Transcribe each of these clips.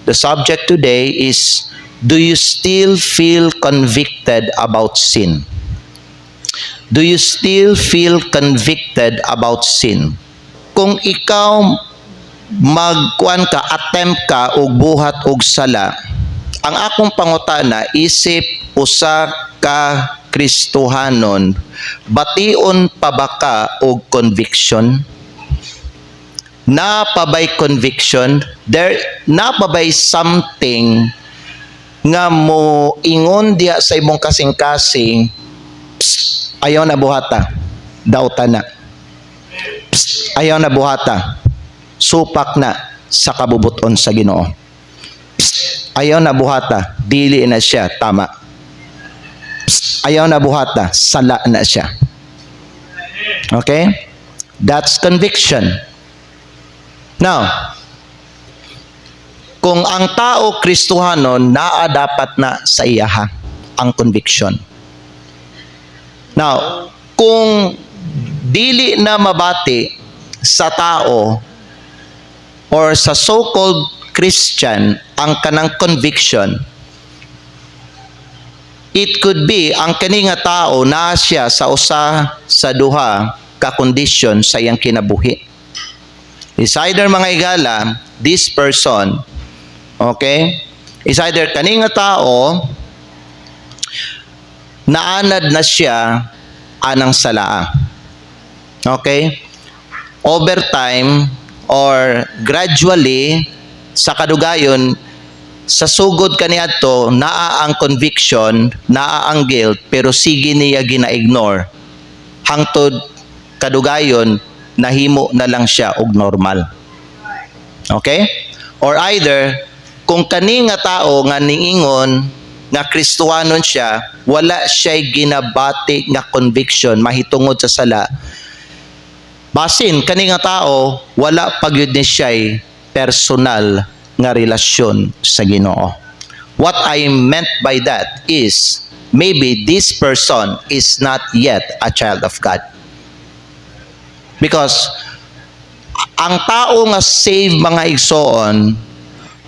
The subject today is, do you still feel convicted about sin? Do you still feel convicted about sin? Kung ikaw attempt ka og buhat og sala, ang akong pangutana, isip usa ka Kristohanon, bation pa ba ka og conviction? Napabay conviction? Napabay something nga mo ingon diha sa imong kasing-kasing, ayaw na buhata, dauta na. Ayaw na buhata, supak na sa kabubuton sa Ginoo. Ayaw na buhata, dili na siya, tama. Ayaw na buhata, sala na siya. Okay? That's conviction. Now, kung ang tao Kristohanon, naa dapat na sa iyaha ang conviction. Now, kung dili na mabati sa tao or sa so-called Christian ang kanang conviction, it could be ang kani nga tao naa siya sa usa sa duha ka kondisyon sa iyang kinabuhi. Is either mga igala, this person, okay, is either kani nga tao naanad na siya anang salaa. Okay? Over time or gradually sa kadugayon, sa sugod kaniadto naa ang conviction, naa ang guilt, pero sige niya gina-ignore. Hangtod kadugayon nahimo na lang siya og normal. Okay? Or either kung kani nga tao nga niingon nga Kristohanon siya, wala siya'y ginabati nga conviction mahitungod sa sala, basin kani nga tao wala pagyud ni siya'y personal nga relasyon sa Ginoo. What I meant by that is, maybe this person is not yet a child of God. Because ang tao nga save mga igsoon,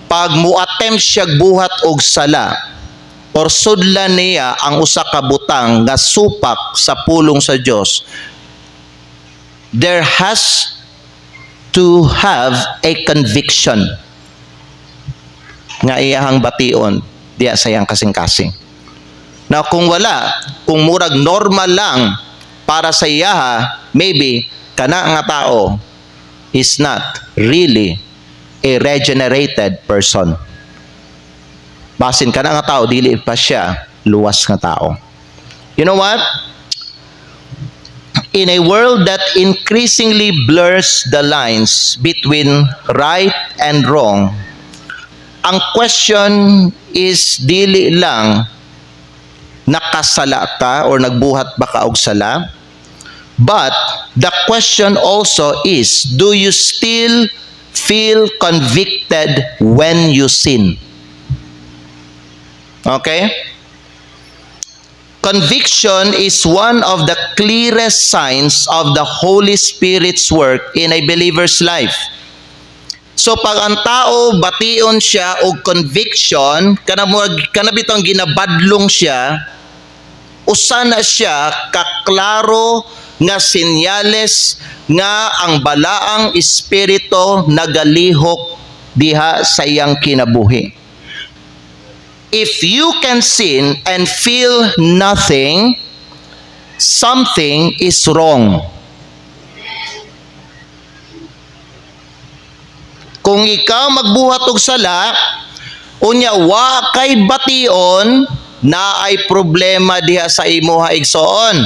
pag muattempt siya buhat og sala or sudlan niya ang usa ka butang nga supak sa pulong sa Dios, there has to have a conviction nga iyahang bation diya sa iyang kasing-kasing. Now kung wala, kung murag normal lang para sa iyaha, maybe kana nga tao is not really a regenerated person. Basin kana nga tao dili pa siya luwas nga tao. You know what? In a world that increasingly blurs the lines between right and wrong, ang question is dili lang nakasala ka or nagbuhat ba ka og sala, but the question also is, do you still feel convicted when you sin? Okay? Conviction is one of the clearest signs of the Holy Spirit's work in a believer's life. So pag ang tao bation siya og conviction, kana bitong ginabadlong siya, usa na siya kaklaro nga senyales nga ang balaang espiritu nagalihok diha sa iyang kinabuhi. If you can sin and feel nothing, something is wrong. Kung ikaw magbuhat og sala, unya wa kay bation, na ay problema diha sa imuha igsoon.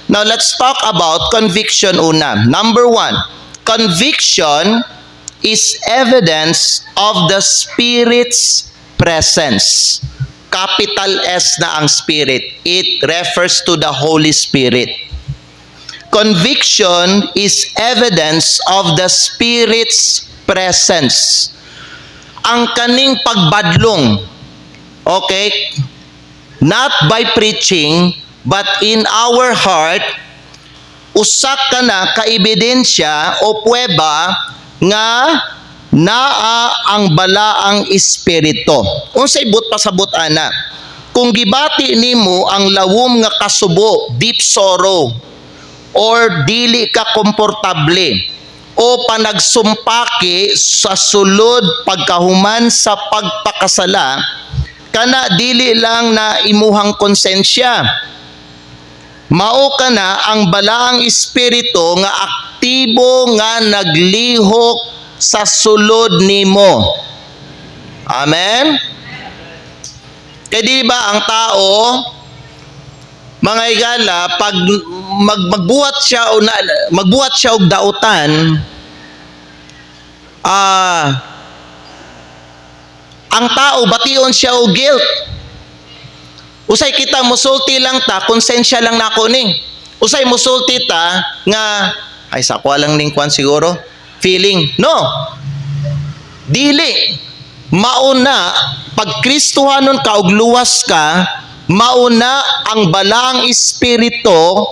Now let's talk about conviction una. Number 1, conviction is evidence of the Spirit's presence. Capital S na ang Spirit. It refers to the Holy Spirit. Conviction is evidence of the Spirit's presence. Ang kaning pagbadlong, okay, not by preaching, but in our heart, usak ka na ka-ebidensya o pweba nga naa ang balaang espiritu. Unsay but pasabot ana? Kung gibati nimo ang lawom nga kasubo, deep sorrow, or dili ka komportable, o panagsumpaki sa sulod pagkahuman sa pagpakasala, kana dili lang na imuhang konsensya. Mao kana ang balaang espiritu nga aktibo nga naglihok sa sulod nimo. Amen? Kaya di ba ang tao, mga higala, pag magbuhat siya og dautan, ang tao bation siya og guilt. Usay kita musulti lang ta, konsensya lang nako ni. Usay musulti ta nga ay sakwa lang ning kwan siguro, feeling. No. Dili. Mauna pag Kristohanon ka og luwas ka, mauna ang balang espiritu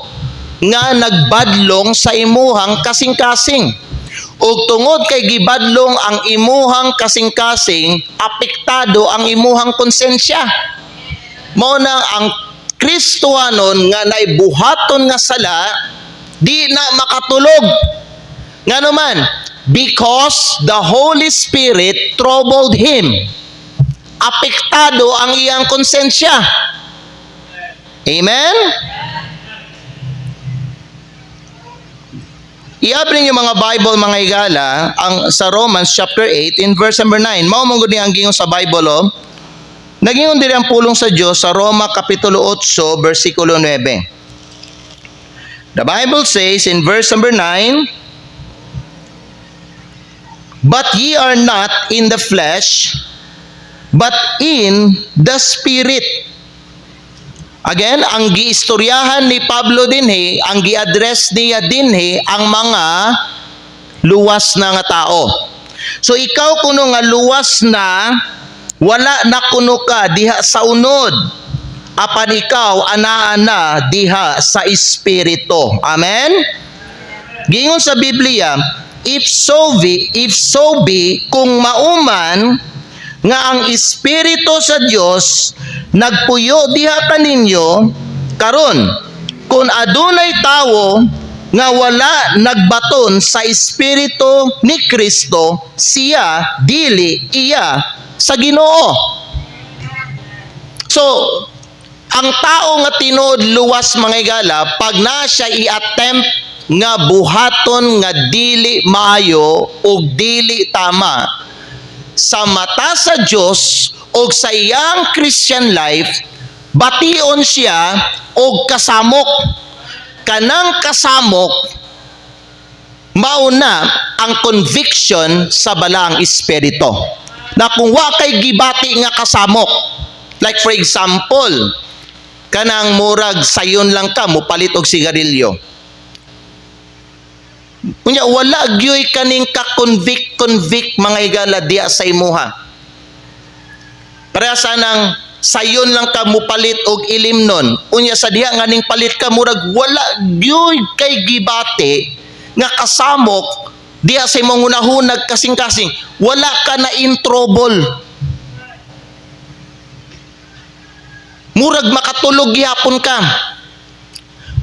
nga nagbadlong sa imuhang kasing-kasing. Ug tungod kay gibadlong ang imuhang kasing-kasing, apektado ang imuhang konsensya. Mao na ang Kristohanon nga naibuhaton nga sala, di na makatulog. Ngano man? Because the Holy Spirit troubled him. Apektado ang iyang konsensya. Amen? I-abring yung mga Bible, mga higala, sa Romans chapter 8 in verse number 9. Mao mong guni ang gingon sa Bible, oh. Nagingon diri ang pulong sa Dios sa Roma kapitulo 8 versikulo 9. The Bible says in verse number 9, "But ye are not in the flesh, but in the Spirit." Again, ang giistoryahan ni Pablo dinhi, ang gi-address niya dinhi ang mga luwas na nga tao. So ikaw kuno nga luwas na, wala na kuno ka diha sa unod, apan ikaw anaa na diha sa espiritu. Amen? Gingon sa Biblia, if so be kung mauman nga ang espiritu sa Dios nagpuyo diha kaninyo karon, kung adunay tawo nga wala nagbaton sa espiritu ni Kristo, siya dili iya sa Ginoo. So ang tao nga tinuod luwas, mga higala, pag na siya i-attempt nga buhaton nga dili maayo o dili tama sa mata sa Dios o sa iyang Christian life, bation siya og kasamok. Kanang kasamok mauna ang conviction sa balang espiritu. Na kung wa kay gibati nga kasamok, like for example, kanang murag sayon lang ka mopalit og sigarilyo. Unya wala gyoy kaning ka-convict mga higala diya sa imuha. Para sa nang sayon lang ka mupalit og ilimnon. Unya sa diha nga ning palit ka murag wala gyoy kay gibate nga kasamok diya sa imong hunahunag kasing-kasing. Wala ka na in trouble. Murag makatulog gyapon ka.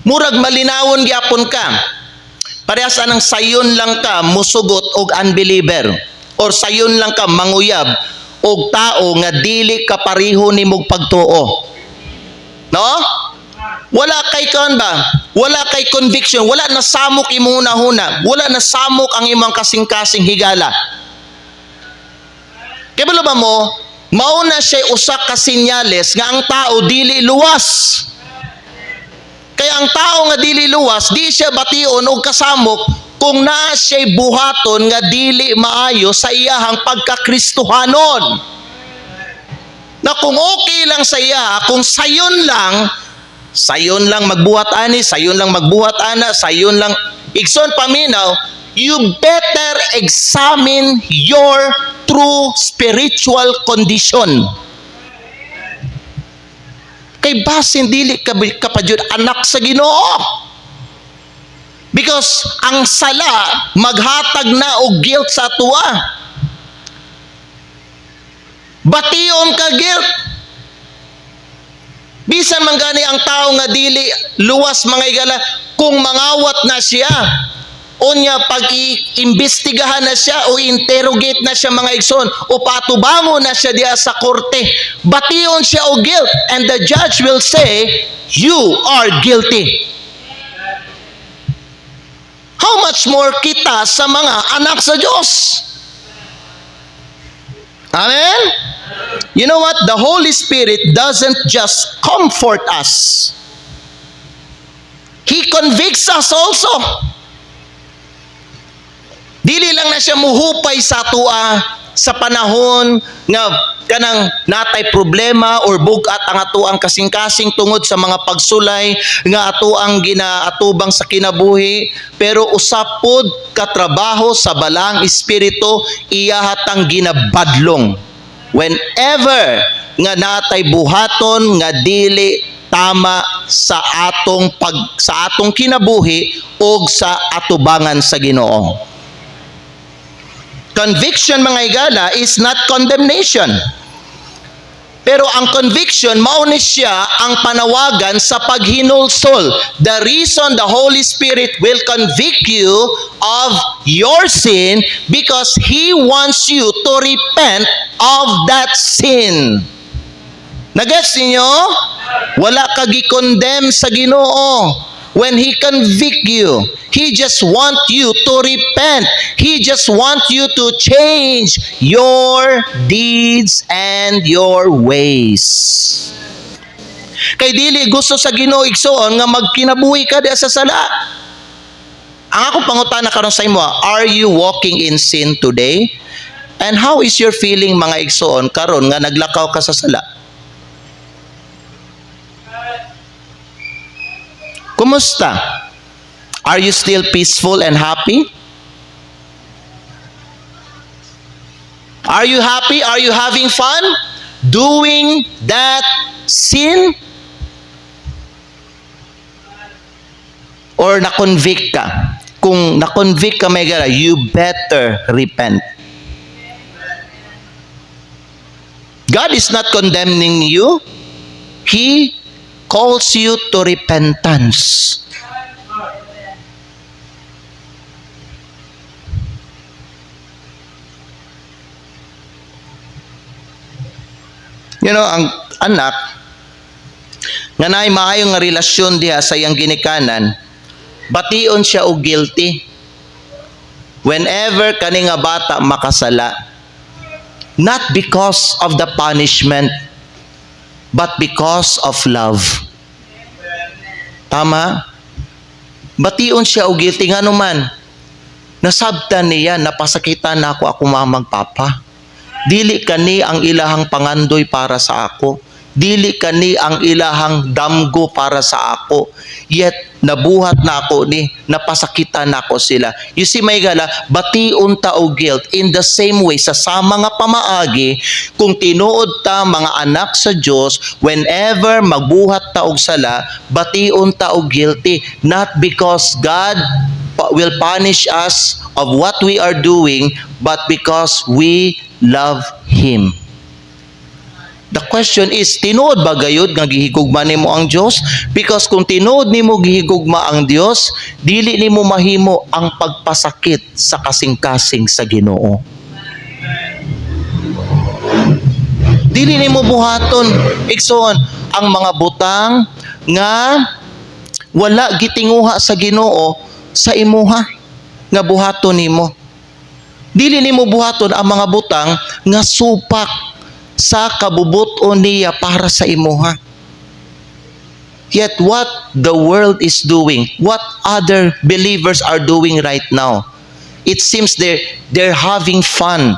Murag malinawon gyapon ka. Parehas anang sayon lang ka musugot og unbeliever, or sayon lang ka manguyab og tao nga dili ka pareho nimog pagtuo. No? Wala kay kan ba? Wala kay conviction, wala na samok imong hunahuna, wala na samok ang imong kasing-kasing higala. Kaya ba mo, mauna siya usa ka sinyales nga ang tao dili luwas. Kaya ang tao nga dili luwas, di siya bation og kasamok kung naa siya'y buhaton nga dili maayo sa iyahang pagkakristohanon. Na kung okay lang sa iya, kung sayon lang magbuhat ani, sayon lang magbuhat ana, sayon lang igsoon paminaw, you better examine your true spiritual condition. Kay basin dili ka pa jud anak sa Ginoo. Because ang sala maghatag na og guilt sa atuwa. Bation ka guilt. Bisan man gani ang tao nga dili luwas mga igala, kung mangawat na siya, unya pag iimbestigahan na siya o interrogate na siya mga igsoon o patubango na siya diya sa korte, bation siya o guilt, and the judge will say, you are guilty. How much more kita sa mga anak sa Diyos? Amen? You know what? The Holy Spirit doesn't just comfort us. He convicts us also. Dili lang na siya muhupay sa tua sa panahon nga kanang natay problema or bugat ang atuang kasing-kasing tungod sa mga pagsulay nga atuang ginaatubang sa kinabuhi, pero usapod katrabaho sa balang espiritu iya hatang ginabadlong whenever nga natay buhaton nga dili tama sa atong kinabuhi o sa atubangan sa Ginoo. Conviction mga igala is not condemnation. Pero ang conviction, mao ni siya ang panawagan sa paghinulsol. The reason the Holy Spirit will convict you of your sin because He wants you to repent of that sin. Nagets ninyo? Wala ka gi-condemn sa Ginoo. When He convict you, He just want you to repent. He just want you to change your deeds and your ways. Kay dili gusto sa Ginoo igsoon nga magkinabuhi ka diha sa sala. Ang akong pangutana karon sa imo, are you walking in sin today? And how is your feeling mga igsoon karon nga naglakaw ka sa sala? Kumusta? Are you still peaceful and happy? Are you happy? Are you having fun doing that sin? Or na-convict ka? Kung na-convict ka, may gara, you better repent. God is not condemning you. He calls you to repentance. You know, ang anak nga naay maayo nga relasyon diha sa iyang ginikanan, bation siya og guilty whenever kani nga bata makasala, not because of the punishment but because of love. Tama? Bation siya og guilty nga naman. Nasabtan niya, napasakitan na ako mamang papa. Dili kani ang ilahang pangandoy para sa ako. Dili kani ang ilahang damgo para sa ako. Yet nabuhat na ako ni, napasakitan na ako sila. You see may gala, bation ta og guilt. In the same way, sa sama nga pamaagi, kung tinuod ta mga anak sa Dios, whenever magbuhat ta og sala, bation ta og guilty. Not because God will punish us of what we are doing, but because we love Him. The question is, tinuod ba gayud nga gihigugma nimo ang Dios? Because kung tinuod nimo gihigugma ang Dios, dili nimo mahimo ang pagpasakit sa kasing-kasing sa Ginoo. Dili nimo buhaton igsoon ang mga butang nga wala gitinguha sa Ginoo sa imuha nga buhaton nimo. Dili nimo buhaton ang mga butang nga supak sa kabubuton niya para sa imuha. Yet what the world is doing, what other believers are doing right now, it seems they're having fun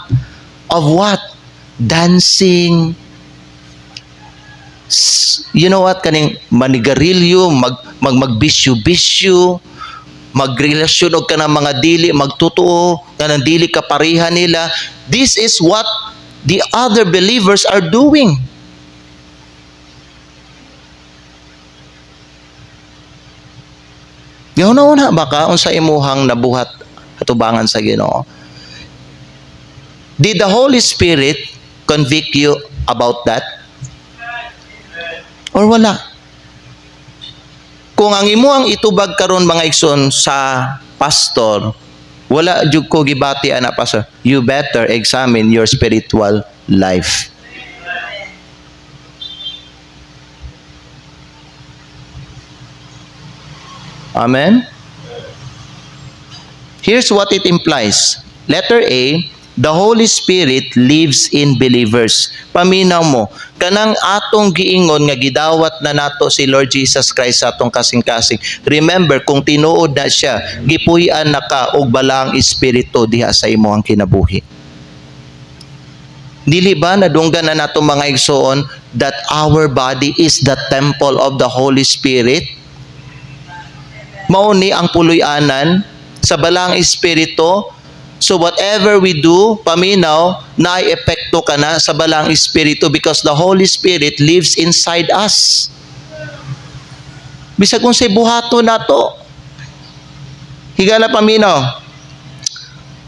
of what? Dancing. You know what? Kaning manigarilyo, magbisyo-bisyo, magrelasyon og kanang mga dili magtotoo, kanang dili kapareha nila. This is what the other believers are doing. Gihuna-una ba ka unsa imuhang nabuhat atubangan sa Ginoo? Did the Holy Spirit convict you about that? Or wala? Kung ang imo ang itubag karon mga igsoon sa pastor, wala jud ko gibati ana pastor, you better examine your spiritual life. Amen? Here's what it implies. Letter A, the Holy Spirit lives in believers. Paminaw mo, kanang atong giingon nga gidawat na nato si Lord Jesus Christ sa atong kasing-kasing. Remember, kung tinuod na siya, gipuy-an na ka og balaang espiritu diha sa imo ang kinabuhi. Dili ba nadunggan na nato mga igsoon that our body is the temple of the Holy Spirit? Mao ni ang puloy-anan sa balaang espiritu. So whatever we do, paminaw, naay-epekto ka na sa balaang espiritu because the Holy Spirit lives inside us. Bisag kung say buhato na to. Higala paminaw.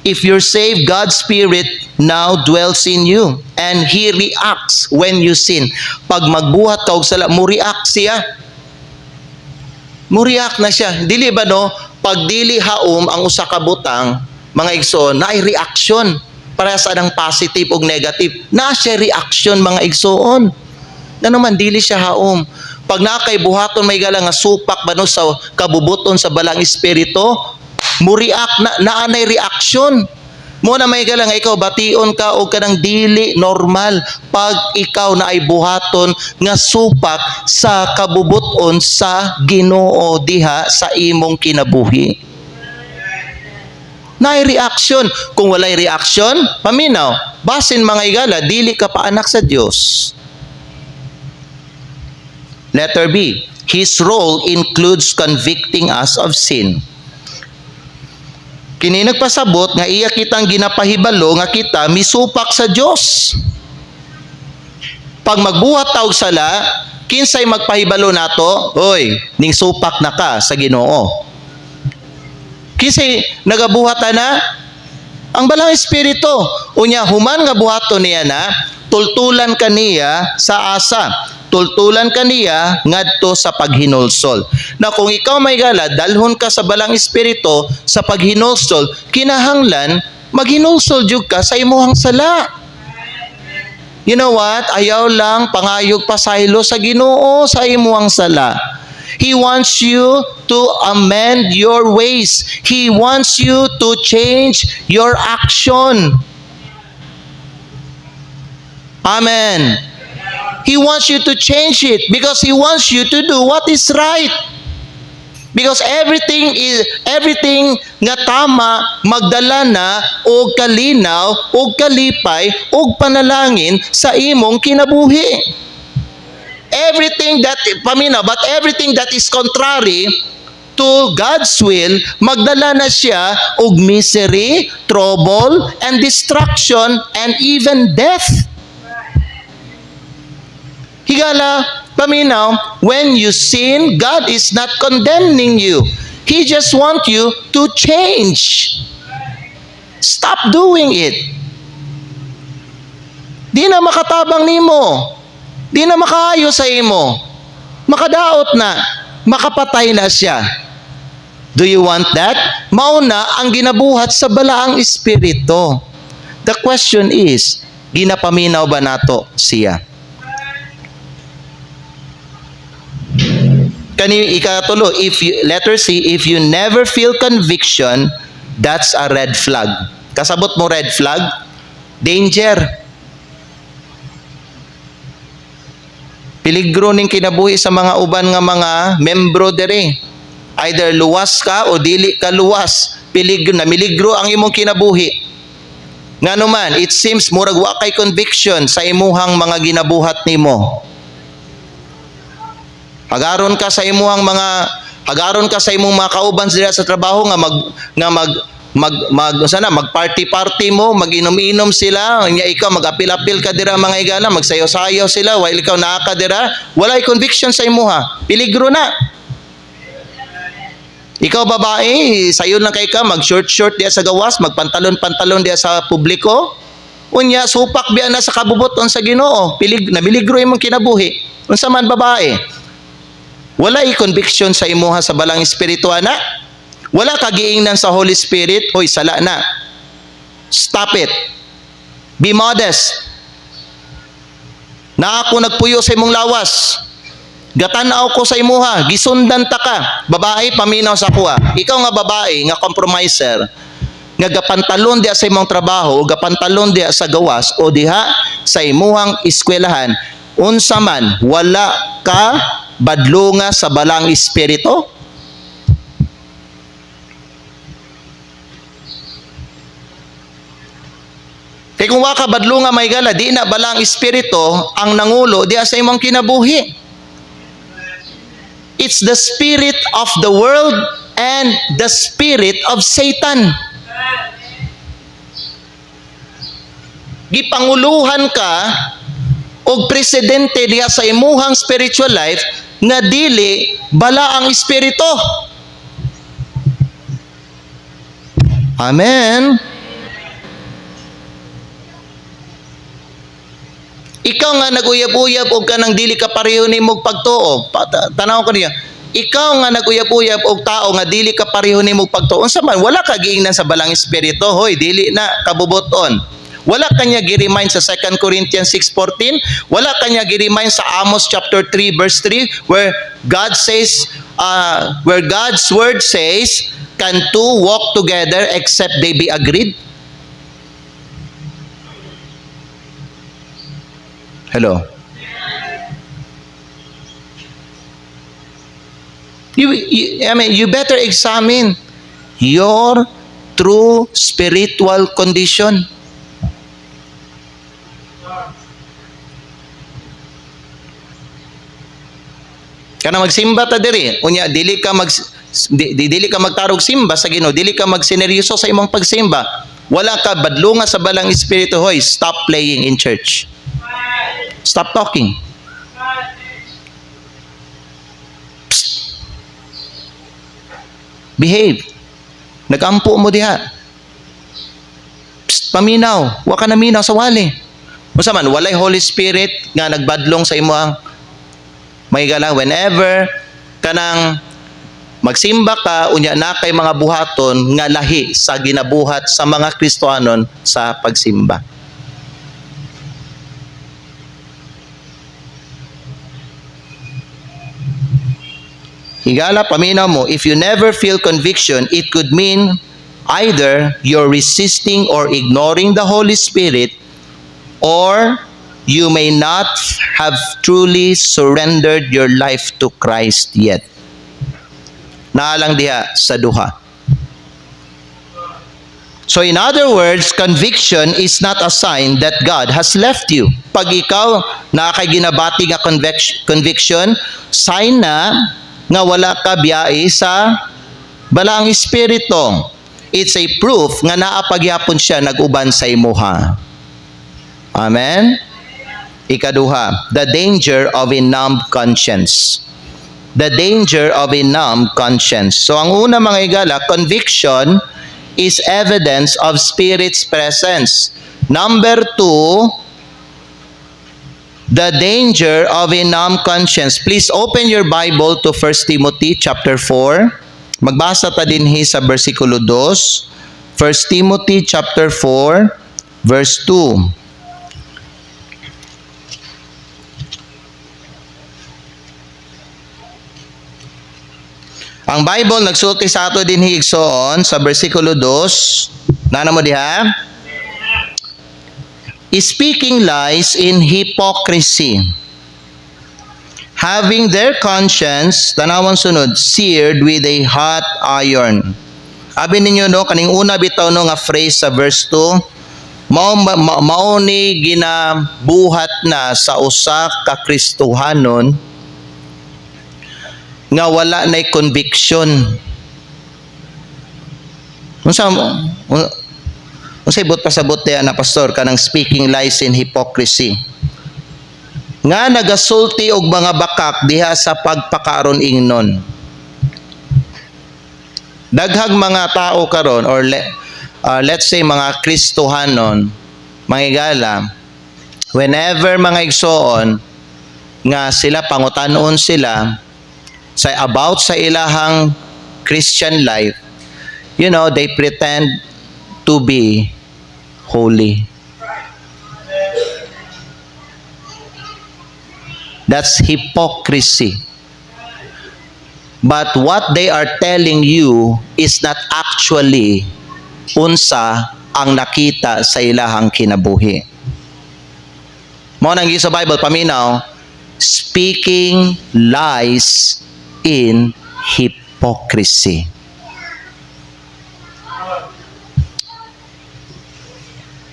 If you're saved, God's Spirit now dwells in you and He reacts when you sin. Pag magbuhat ka og sala, mo react siya. Mo react na siya. Dili ba no? Pag dili haom ang usa ka butang, mga igsoon, naay reaction para sa anang positive o negative. Na siya reaction mga igsoon. Na naman dili siya haom. Pag nakay buhaton may gala nga supak ba no sa kabubuton sa balang espiritu, mo react na naanay reaction. Mo na may gala nga ikaw bation ka o kanang dili normal pag ikaw na ay buhaton nga supak sa kabubuton sa Ginoo diha sa imong kinabuhi. Naay reaction. Kung walay reaction, paminaw, basin mga igala, dili ka pa anak sa Dios. Letter B, His role includes convicting us of sin. Kini nagpasabot nga iya kitang ginapahibalo nga kita misupak sa Dios. Pag magbuhat ta og sala, kinsay magpahibalo nato? Oy, ning supak na ka sa Ginoo. Kinsay nagabuhatan na? Ang balang espiritu. Unya human nga buhaton niya na, tultulan kaniya sa asa. Tultulan kaniya ngadto sa paghinulsol. Na kung ikaw may gala, dalhon ka sa balang espiritu sa paghinulsol, kinahanglan maghinulsol jud ka sa imuhang sala. You know what? Ayaw lang pangayog pasaylo sa Ginoo sa imuhang sala. He wants you to amend your ways. He wants you to change your action. Amen. He wants you to change it because He wants you to do what is right. Because everything nga tama magdala na og kalinaw, og kalipay, og panalangin sa imong kinabuhi. Everything that everything that is contrary to God's will, magdala na siya og misery, trouble, and destruction, and even death. Higala, paminaw, when you sin, God is not condemning you. He just wants you to change. Stop doing it. Di na makatabang nimo. Di na makaayo sa imo. Makadaot na. Makapatay na siya. Do you want that? Mauna ang ginabuhat sa balaang espiritu. The question is, ginapaminaw ba nato siya? Kani ikatulo, letter C, if you never feel conviction, that's a red flag. Kasabot mo red flag? Danger. Peligro ning kinabuhi sa mga uban nga mga membro dere. Either luwas ka o dili ka luwas. Miligro ang imong kinabuhi. Ngano man, it seems murag wa kay conviction sa imuhang mga ginabuhat nimo. Hagaron ka sa imong mga kauban dira sa trabaho nga mag-party mo, mag-inom-inom sila, nya ikaw mag-apil-apil ka dira mga igala, magsayaw-sayaw sila, while ikaw naa ka dira, walay conviction sa imuha. Peligro na. Ikaw babae, sayon lang kay ka, mag-short diya sa gawas, magpantalon-pantalon diya sa publiko. Unya supak biya na sa kabubuton sa Ginoo, nabiligro imong kinabuhi. Unsa man babae, wala conviction sa imuha sa balang espiritu ana. Wala kagiingnan sa Holy Spirit, hoy sala na. Stop it. Be modest. Na ako nagpuyo sa imong lawas. Gatanaw ko sa imuha, gisundan ta ka. Babae paminaw sa kuha. Ikaw nga babae nga compromiser, nga gapantalon diha sa imong trabaho, gapantalon diha sa gawas o diha sa imuhang eskwelahan, unsa man wala ka badlunga sa balang espiritu? Kaya kung waka badlunga may gala, di na balang espiritu ang nangulo diha sa imong kinabuhi. It's the spirit of the world and the spirit of Satan. Gipanguluhan ka og presidente diha sa imuhang spiritual life nga dili bala ang espiritu. Amen. Ikaw nga naguyab-uyab og kanang dili ka pareho nimong pagtuo. Tanaw ko niya. Ikaw nga naguyab-uyab og tao nga dili ka pareho nimong pagtuo. Unsa man wala ka giingnan sa balang espiritu, hoy dili na kabubuton. Wala kanya gi-remind sa 2 Corinthians 6:14, wala kanya gi-remind sa Amos chapter 3 verse 3 where God says where God's word says, can two walk together except they be agreed? Hello. You better examine your true spiritual condition. Kana magsimba ta diri, unya dili ka magtarog simba sa Ginoo, dili ka magsineryoso sa imong pagsimba. Wala ka badlunga sa balang espiritu, hoy, stop playing in church. Stop talking. Psst. Behave. Nagampo mo diha. Psst, paminaw. Wa ka na minaw sa wali. Unsa man walay Holy Spirit nga nagbadlong sa imong may gala whenever kanang magsimba ka unya na kay mga buhaton nga lahi sa ginabuhat sa mga Kristohanon sa pagsimba. Higala, paminaw mo, if you never feel conviction, it could mean either you're resisting or ignoring the Holy Spirit, or you may not have truly surrendered your life to Christ yet. Naalang diha sa duha. So in other words, conviction is not a sign that God has left you. Pag ikaw nakakay ginabati nga conviction, sign na nga wala ka biyae sa balang espiritu. It's a proof nga naapagyapon siya nag-uban sa imuha. Amen? Ikaduha, the danger of a numbed conscience. The danger of a numbed conscience. So ang una mga igala, conviction is evidence of Spirit's presence. Number 2, the danger of a numbed conscience. Please open your Bible to 1 Timothy chapter 4. Magbasa ta dinhi sa bersikulo 2. 1 Timothy chapter 4 verse 2. Ang Bible nagsulti sa ato dinhi igsoon sa bersikulo 2. Nana mo diha? Speaking lies in hypocrisy, having their conscience, tanawang sunod, seared with a hot iron. Abi ninyo no, kaning una bitaw no nga phrase sa verse 2, mao ni ginabuhat na sa usa ka Kristohanon nga wala nay conviction. Unsay bot pasabot diha na pastor kanang speaking lies in hypocrisy. Nga nagasulti og mga bakak diha sa pagpakaron ingnon. Daghang mga tao karon or let's say mga Kristohanon mangigala, whenever mga igsoon nga sila pangutanon sila sa about sa ilahang Christian life, you know, they pretend to be holy. That's hypocrisy. But what they are telling you is not actually unsa ang nakita sa ilahang kinabuhi. Mao nang sa Bible paminaw, speaking lies in hypocrisy.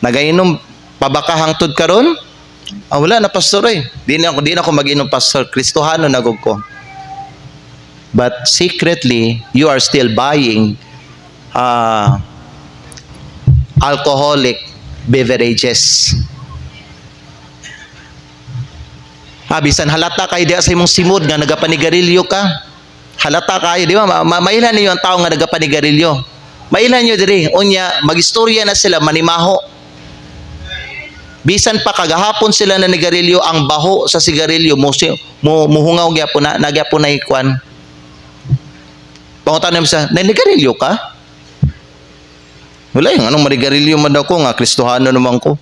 Nagainom pabaka hangtod karon? Wala na pastor eh. Di na ako mag-inom pastor. Kristohano nagog ko. But secretly, you are still buying alcoholic beverages. Bisan halata kayo diya sa imong simod nga nagapanigarilyo ka. Halata kayo, di ba? Mailan niyo ang tao nga nagapanigarilyo. Mailan niyo diri, unya magistorya na sila manimaho. Bisan pa kagahapon sila na nigarilyo, ang baho sa sigarilyo muhungaw gyapon na nagyapon na ikwan. Pangutan naman sa, nanigarilyo ka? Wala yung anong manigarilyo man daw ko nga, Kristohano naman ko.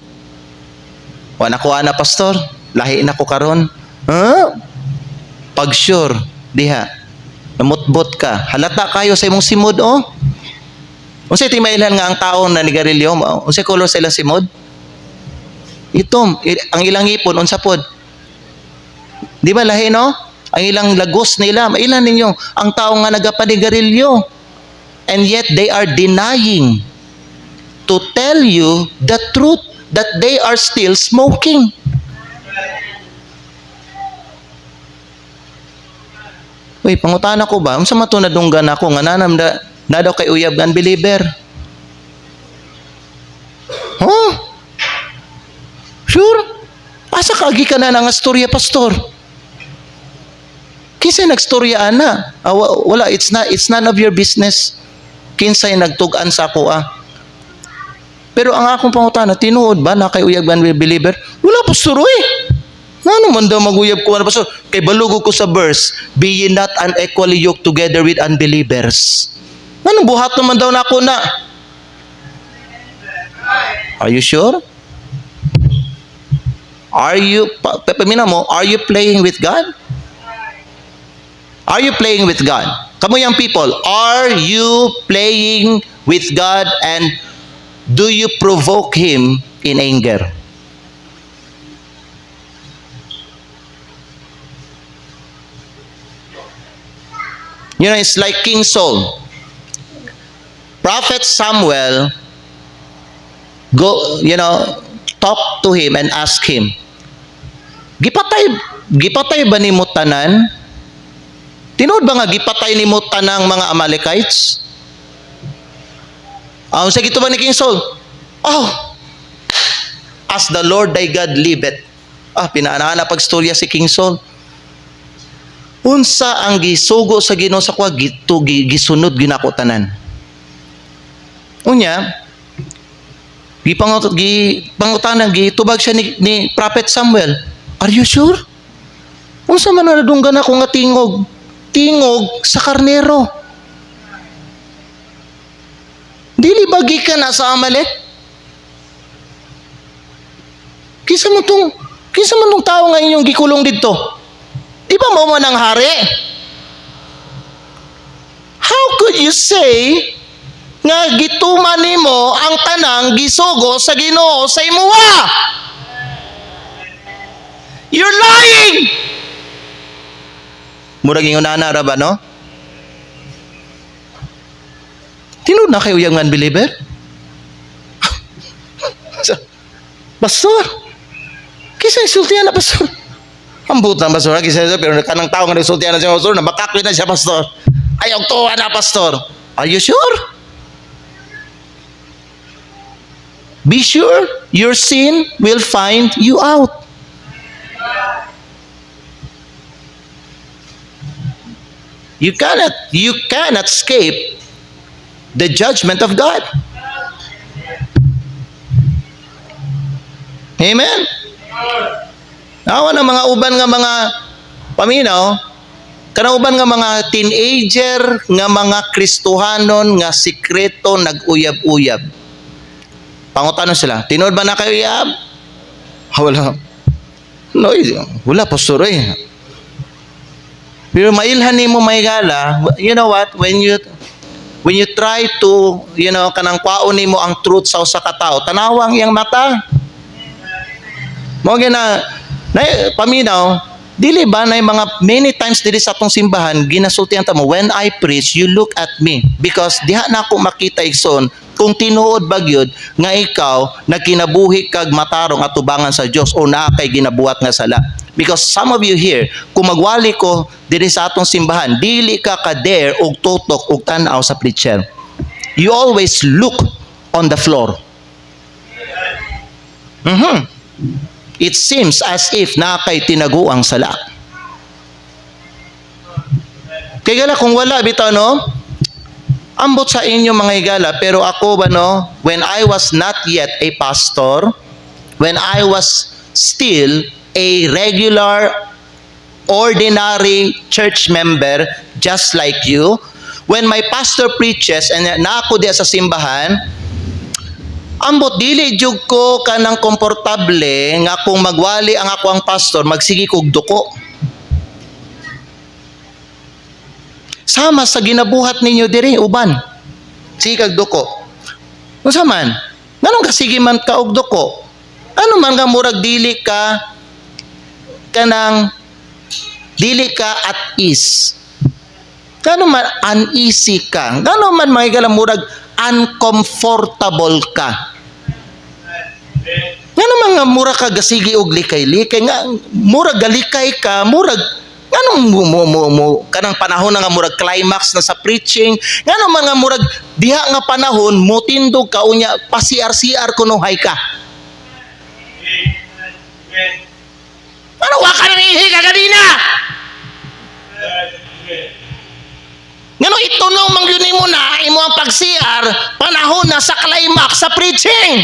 Wala ko ana pastor, lahi na ko karon. Pag sure, diha, namutbot ka, halata kayo sa imong simod, oh. Unsay timaylan nga ang tao na nigarilyo, unsay kolor sa ilang simod? Itom, ang ilang ipon, unsa pod? Di ba lahi, no? Ang ilang lagos nila, mailan ninyo, ang tao nga nagapanigarilyo. And yet, they are denying to tell you the truth that they are still smoking. Uy, pangutana ko ba? Unsa mato nadunggan ako nga nanam na daw kay uyab nga unbeliever? Huh? Sure? Asa kaagi ka na ng astorya, pastor? Kinsay nagstorya ana? Wala, it's none of your business. Kinsay nagtugan sa ako Pero ang akong pangutana, tinuod ba na kay uyab nga unbeliever? Wala, pastor, eh. Ano man daw maguyab ko, pastor? Kay balugog ko sa verse, be ye not unequally yoked together with unbelievers. Ano buhat naman daw na ako na? Are you sure? Are you playing with God? Are you playing with God? Kamu young people, are you playing with God and do you provoke Him in anger? You know, it's like King Saul. Prophet Samuel talk to him and ask him, Gipatay ba ni mo tanan? Tinuod ba nga gipatay ni mo tanang mga Amalekites? Sa gito ba ni King Saul? As the Lord thy God liveth. Pinaanaan na pagstorya si King Saul. Unsa ang gisugo sa Ginoo sa kwa gisunod ginako tanan. Unya, gipangutanan gitubag siya ni Prophet Samuel. Are you sure? Unsa man nadunggan ako nga tingog sa karnero. Dili bagi ka na sa Amalek? Kisa man tong tao nga inyong gikulong dito? Di ba mo man ang hari? How could you say nga gituman nimo ang tanang gisugo sa Ginoo sa imuha? You're lying! Murag ingon na ra ba, no? Tinud na kayo yung unbeliever? Pastor, kisa insultihan na, pastor. Ambut na, pastor. Kisa pero kanang tao nga insultihan na siya, pastor. Nabatakwi na siya, pastor. Ayaw tuwa na, pastor. Are you sure? Be sure your sin will find you out. You cannot escape the judgment of God. Amen? Nawa ng mga uban nga mga paminaw, kanauban nga mga teenager, nga mga Kristohanon, nga sikreto, nag-uyab-uyab. Pangutanon sila, tinood ba na kayo uyab? Wala. No, wala, pastor eh. Pero mailhan ni mo may gala, you know what, when you try to, kanang kwaon ni mo ang truth sa usa ka tawo, tanawang iyang mata. Mo gina paminaw, dili ba na mga many times dili sa atong simbahan ginasultihan ta mo, when I preach you look at me, because diha na ako makita igsoon kung tinuod ba gyud nga ikaw nagkinabuhi kag matarong atubangan sa Dios o naa kay ginabuhat nga sala. Because some of you here, kung magwali ko diri sa atong simbahan, dili ka ka-dare og tutok og tan-aw sa preacher. You always look on the floor. It seems as if na kay tinaguang sala. Kaya gala kung wala bitaw no, ambot sa inyo mga higala, pero ako ba no, when I was not yet a pastor, when I was still a regular, ordinary church member, just like you, when my pastor preaches and na ako diya sa simbahan, ambot dili jud ko kanang komportable nga kung magwali ang ako ang pastor, magsigi kog duko. Sama sa ginabuhat ninyo diri uban. Sige kag duko. Unsa man? Nganong kasige man ka og duko? Ano man nga murag dili ka at ease. Gano man uneasy ka. Gano man mga murag uncomfortable ka. Nga naman nga mura ka gasigi og likay-likay nga mura galikay ka, mura nganong mo kanang panahon nga murag climax na sa preaching, nga naman nga murag diha nga panahon mo tindog ka unya pasiar-siar kunuhay ka. Ano wa ka nang ihi ka ganina? Ngano itunaw man gyud nimo na imo ang pagsiar panahon na sa climax sa preaching.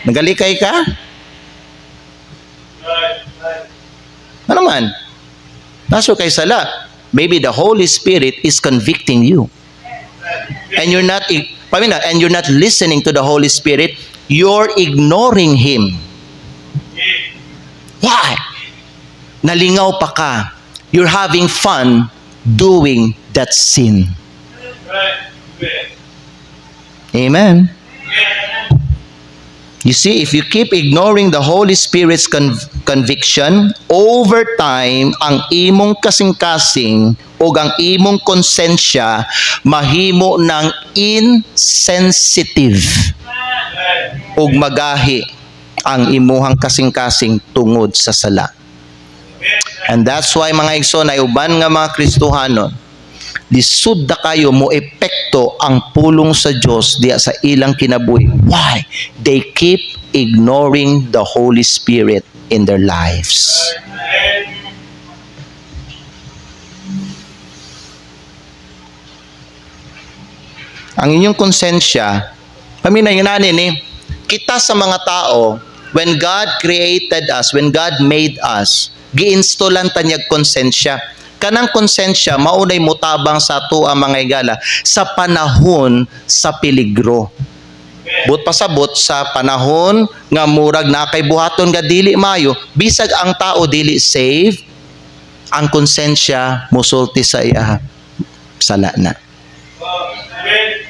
Nagalikay ka? Ano man? Naso kay sala. Maybe the Holy Spirit is convicting you. And you're not listening to the Holy Spirit. You're ignoring Him. Why? Nalingaw pa ka. You're having fun doing that sin. Amen. You see, if you keep ignoring the Holy Spirit's conviction, over time, ang imong kasing-kasing o ang imong konsensya mahimo ng insensitive o magahi ang imuhang kasing-kasing tungod sa sala. And that's why mga igsoon ay uban nga mga Kristohanon, lisud da kayo mo epekto ang pulong sa Dios diya sa ilang kinabuhi. Why? They keep ignoring the Holy Spirit in their lives. Ang inyong konsensya, paminay yun nanin kita sa mga tao, when God created us, when God made us, giinstolan tanyag konsensya. Kanang konsensya maunay mutabang sa ato ang mga higala sa panahon sa peligro. But pasabot sa panahon nga murag na kay buhaton nga dili mayo, bisag ang tao dili save, ang konsensya musulti sa iya sala na.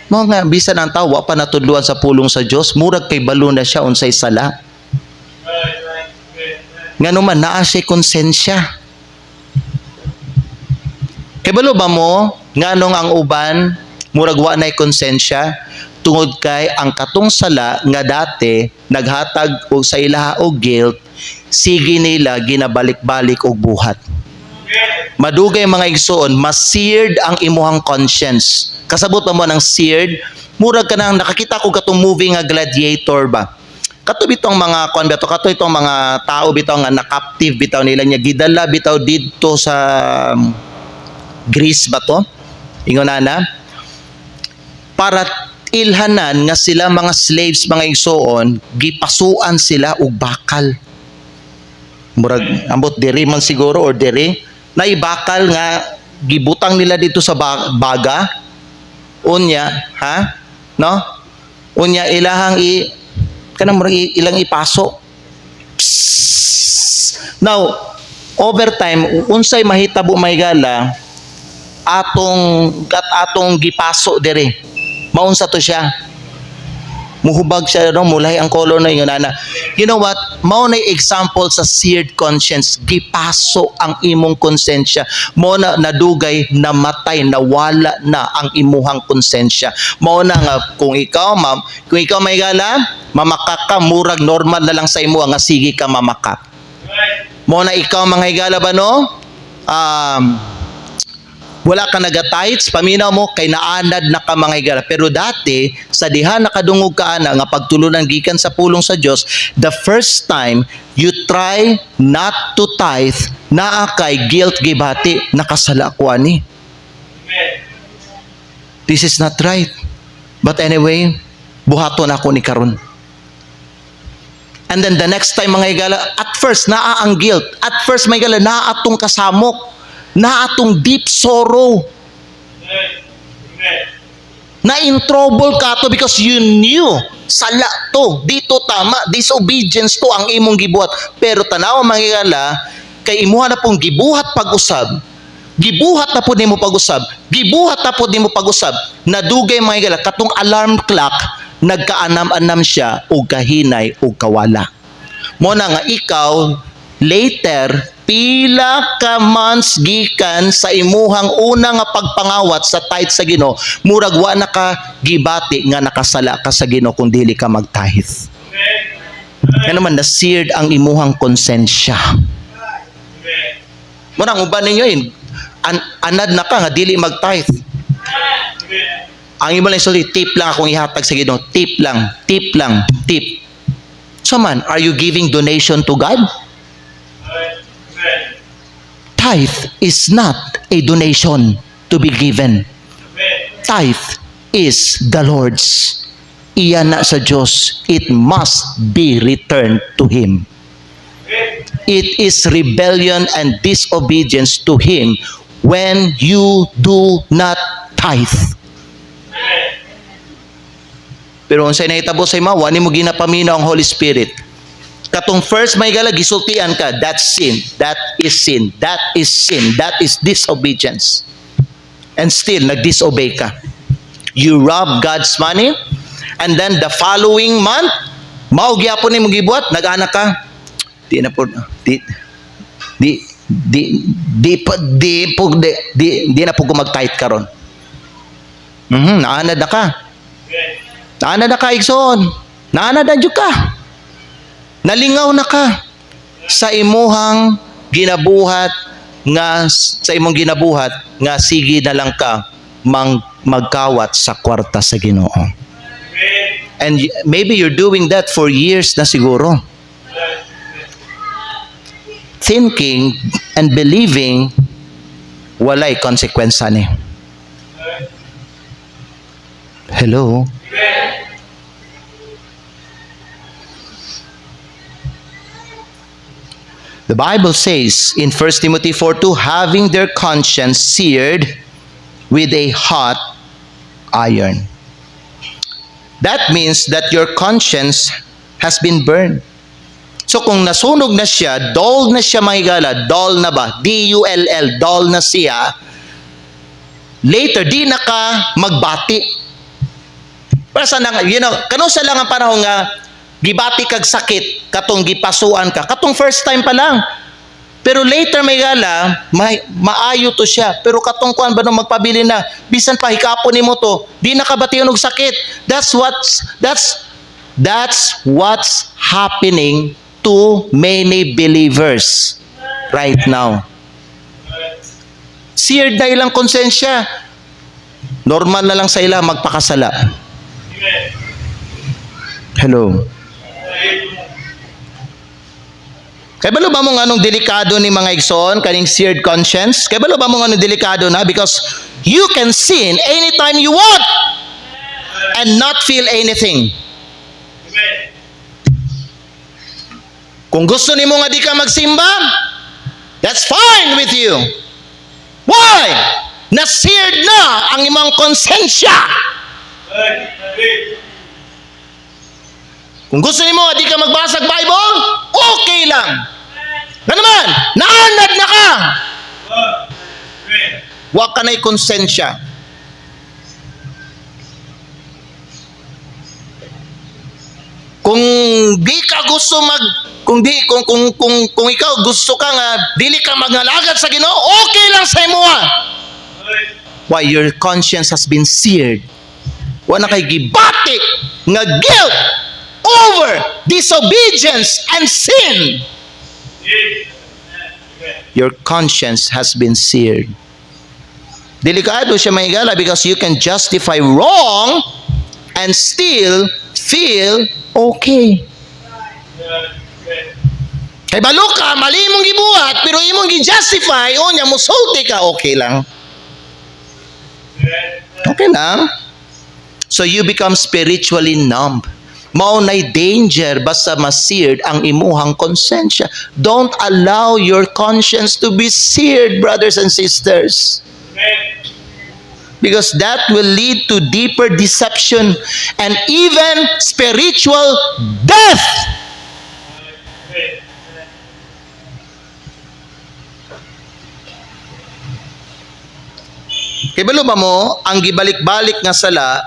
Mo nga bisan ang tao wa pa natudluan sa pulong sa Dios, murag kay balo na siya unsay sala. Ngano man naa siya konsensya. Kay balo ba mo nganong ang uban murag wa nay konsensya tungod kay ang katong sala nga dati naghatag og sa ilaha og guilt, sige nila ginabalik-balik og buhat. Madugay mga igsoon, ma-seared ang imuhang conscience. Kasabot mo ng seared, murag ka nang nakakita ko katong movie nga Gladiator ba? Kato bitong mga kato itong mga tao bitaw nga na-captive bitaw nila niya gidala bitaw didto sa Greece ba to? Ingon na para ilhanan nga sila mga slaves, mga igsoon, gipasuan sila og bakal. Murag ambot diri man siguro or diri na ibakal nga gibutang nila dito sa baga. Unya, ha? No? Unya ilahang kanang murag ilang ipaso. Psst. Now, overtime unsay mahitabo mahigala atong gipaso diri. Maunsa to siya? Muhubag siya no, mulay ang color na yun ana. You know what? Mao na example sa seared conscience. Gipaso ang imong konsensya. Mao na nadugay, namatay, nawala na ang imuhang konsensya. Mao na nga kung ikaw mahigala, mamakak ka, murag normal na lang sa imo nga sige ka mamakak. Mao na ikaw mga higala ba no? Wala ka nagatights, paminaw mo, kay naanad na ka mga higala. Pero dati, sa diha nakadungog ka ana, nga pagtulunan gikan sa pulong sa Diyos, the first time you try not to tithe, naa kay guilt gibati, nakasala ko ani. This is not right. But anyway, buhaton ako ni karon. And then the next time mga higala, at first, naa ang guilt. At first mga higala, naa atong kasamok. Na atong deep sorrow. Na in trouble ka to because you knew sala to, dito tama, disobedience to ang imong gibuhat. Pero tanaw manghigala, kay imuha na pong gibuhat pag-usab. Gibuhat na po nimo pag-usab. Gibuhat na po nimo pag-usab. Nadugay manghigala katong alarm clock, nagkaanam-anam siya og kahinay og kawala. Mo na nga ikaw later pila ka months gikan sa imuhang una nga pagpangawat sa tithe sa Ginoo, murag wa na ka gibati nga nakasala ka sa Ginoo kung dili ka mag-tithe. Kaya naman na-seared ang imuhang konsensya. Murang uban ninyo yun, anad na ka nga dili mag-tithe. Ang imo lang sorry, tip lang akong ihatag sa Ginoo, tip lang, tip. So man, are you giving donation to God? Tithe is not a donation to be given. Tithe is the Lord's. Iyan na sa Diyos. It must be returned to Him. It is rebellion and disobedience to Him when you do not tithe. Pero kung sa'yo nahitabo sa ima, wani mo ginapamina ang Holy Spirit. Katong first may gala, gisultian ka, that's sin, that is sin, that is sin, that is disobedience. And still, nag-disobey ka. You rob God's money, and then the following month, maugyapon ni mo gibuhat, nag-anak ka, di na po mag-tithe karon. Naanad na ka. Naanad na ka, igsoon. Naanad na dyan ka. Nalingaw na ka sa imuhang ginabuhat nga sige na lang ka magkawat sa kwarta sa Ginoo. And maybe you're doing that for years na siguro. Thinking and believing walay konsekwensya ni. Hello? The Bible says in 1 Timothy 4:2, having their conscience seared with a hot iron. That means that your conscience has been burned. So kung nasunog na siya, dull na siya mga higala, dull na ba? D-U-L-L, dull na siya. Later, di na ka magbati. Para sa nang, kanong sa lang ang panahon nga, gibati kag sakit, katong gipasuan ka, katong first time pa lang. Pero later may gala, maayo to siya. Pero katong kuan ba nung magpabili na, bisan pa hikapon nimo to, di nakabation og sakit. That's what's happening to many believers right now. Seared na ilang konsensya. Normal na lang sa ila magpakasala. Hello. Kaya balo ba mong anong delikado ni mga igsoon, kaning seared conscience? Kaya balo ba mong anong delikado na? Because you can sin anytime you want. and not feel anything. Kung gusto nimo nga di ka magsimba, that's fine with you. Why? Na-seared na ang imong konsensya. Kung gusto nimo nga di ka magbasag Bible, okay lang. Nga naman, naanad na ka. Wa ka na'y konsensya. Kung di ka gusto kung ikaw gusto ka nga dili ka magngalagad sa Ginoo, okay lang sa imo. Why? Your conscience has been seared. Wa na kay gibati nga guilt over disobedience and sin. Your conscience has been seared. Delikado siya mahigala because you can justify wrong and still feel okay. Kay balo ka, mali mong gibuhat, pero imong gi-justify, o niya, musulti ka, okay lang. Okay lang. So you become spiritually numb. Mao nay danger basta ma-seared ang imuhang konsensya. Don't allow your conscience to be seared, brothers and sisters. Because that will lead to deeper deception and even spiritual death. Kibalo ba mo, ang gibalik-balik nga sala,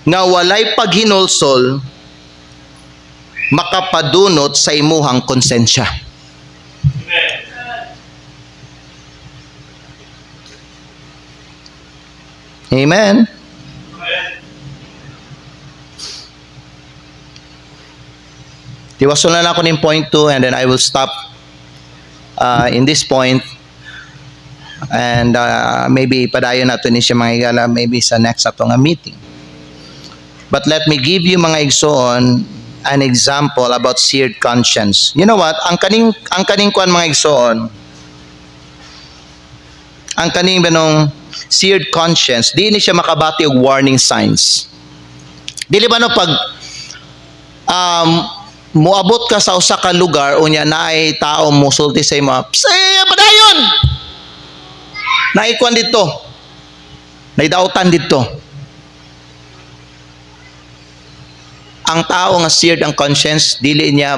nga walay paghinulsol, makapadunot sa imuhang konsensya. Amen. Tiwason na ako ng point 2 and then I will stop in this point. And maybe padayon nato ni siya mga igala maybe sa next atong meeting. But let me give you mga igsoon an example about seared conscience. You know what? Ang kaning kuan mga igsoon. Ang kaning banong seared conscience, di ni siya makabati og warning signs. Dili ba no pag moabot ka sa usa ka lugar unya naay tao musulti sa imo, padayon. Naikuan dito. Naidautan dito. Ang tao nga seared ang conscience, dili niya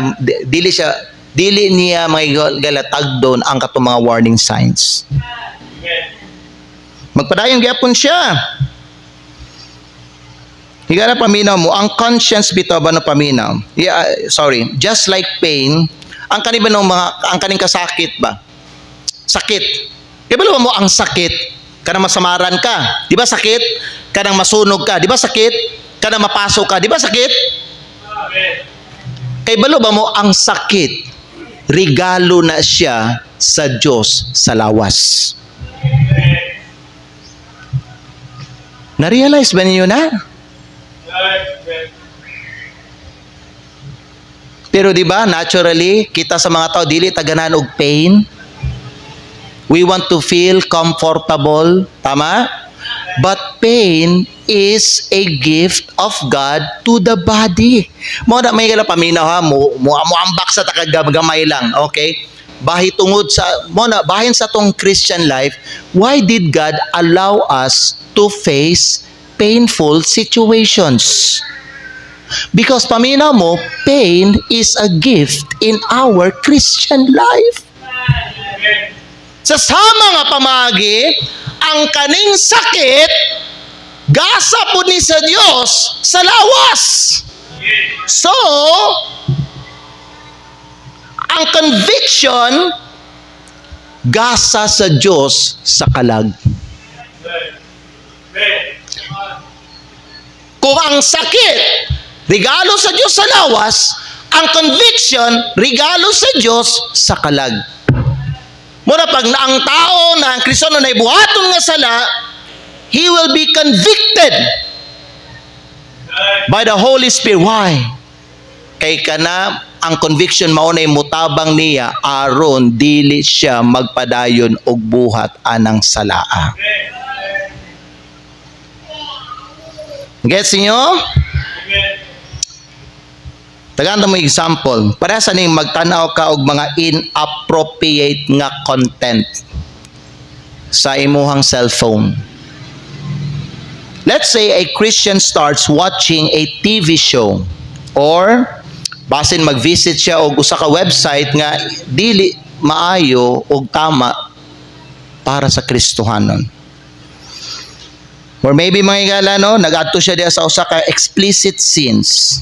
magalatag doon ang katong mga warning signs. Magpadayon gyapon siya. Higala paminaw mo, ang conscience bitaw ba na paminaw? Just like pain, ang kaning kasakit ba? Sakit. Kaya ba mo ang sakit? Kanang masamaran ka, di ba sakit? Kanang masunog ka, di ba sakit? Kanang mapasok ka, di ba sakit? Kaya ba mo ang sakit? Regalo na siya sa Diyos sa lawas. Na-realize ba ninyo na? Pero di ba, naturally, kita sa mga tao, dili taganan og pain. We want to feel comfortable. Tama? But pain is a gift of God to the body. Mo na may gala paminaw ha, mo ambak sa tagagamay lang, okay? Bahitungod sa bahin sa tong Christian life, why did God allow us to face painful situations? Because paminaw mo, pain is a gift in our Christian life. Sa sama nga pamagi, ang kaning sakit, gasa po ni sa Diyos sa lawas. So, ang conviction, gasa sa Diyos sa kalag. Kung ang sakit, regalo sa Diyos sa lawas, ang conviction, regalo sa Diyos sa kalag. Muna pag ang tao na ang Kristono na ibuhaton nga sala, he will be convicted by the Holy Spirit. Why? Kay kana ang conviction mao nay mutabang niya aron dili siya magpadayon og buhat anang salaa. Gets niyo? Tagando mo example. Para sa ning magtanaw ka og mga inappropriate nga content sa imuhang cellphone. Let's say a Christian starts watching a TV show or basin mag-visit siya og usa ka website nga dili maayo og tama para sa Kristohanon. Or maybe mga igala, no, nag-adto siya diya sa usa ka explicit scenes.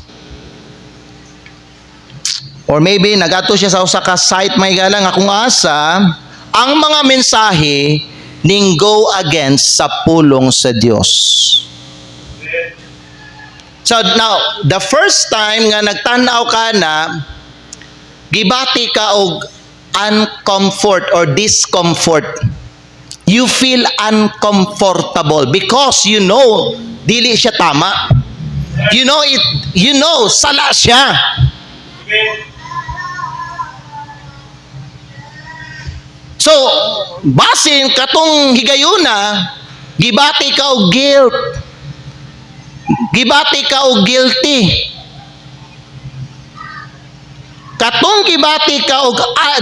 Or maybe nag-adto siya sa usa ka site mga igala nga kung asa ang mga mensahe ning go against sa pulong sa Dios. So now, the first time nga nagtan-aw ka na, gibati ka og uncomfort or discomfort. You feel uncomfortable because you know dili siya tama. You know sala siya. So, basin katong higayuna, gibati ka og guilt. Gibati ka og guilty. Katong gibati ka og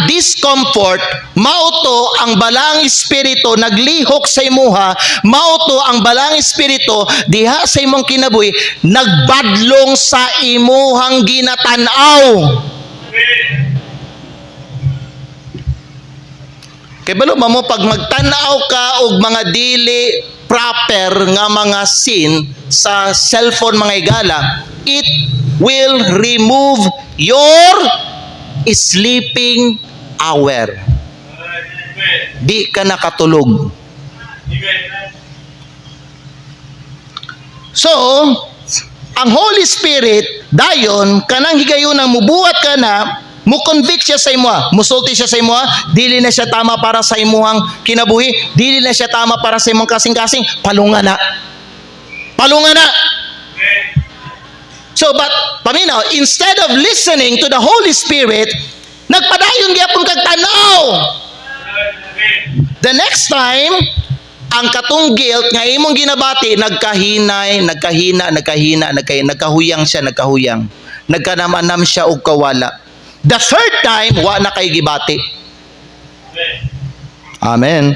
discomfort, mauto ang balang espiritu naglihok sa imuha, mauto ang balang espiritu diha sa imong kinabuhi nagbadlong sa imuhang ginatan-aw. Kay balo mo pag magtan-aw ka og mga dili proper nga mga scene sa cellphone mga igala, it will remove your sleeping hour. Di ka nakatulog. So, ang Holy Spirit, dayon, kanang higayunang mubuhat ka na, mu-convict siya sa imuha, musulti siya sa imuha, dili na siya tama para sa imuhang kinabuhi, dili na siya tama para sa imong kasing-kasing, palunga na. Palunga na. So, but, paminaw, instead of listening to the Holy Spirit, nagpadayon gyapon kag tanaw. The next time, ang katong guilt nga imong ginabati, nagkahuyang siya, nagkanam-anam siya og kawala. The third time, wa na kay gibati. Amen.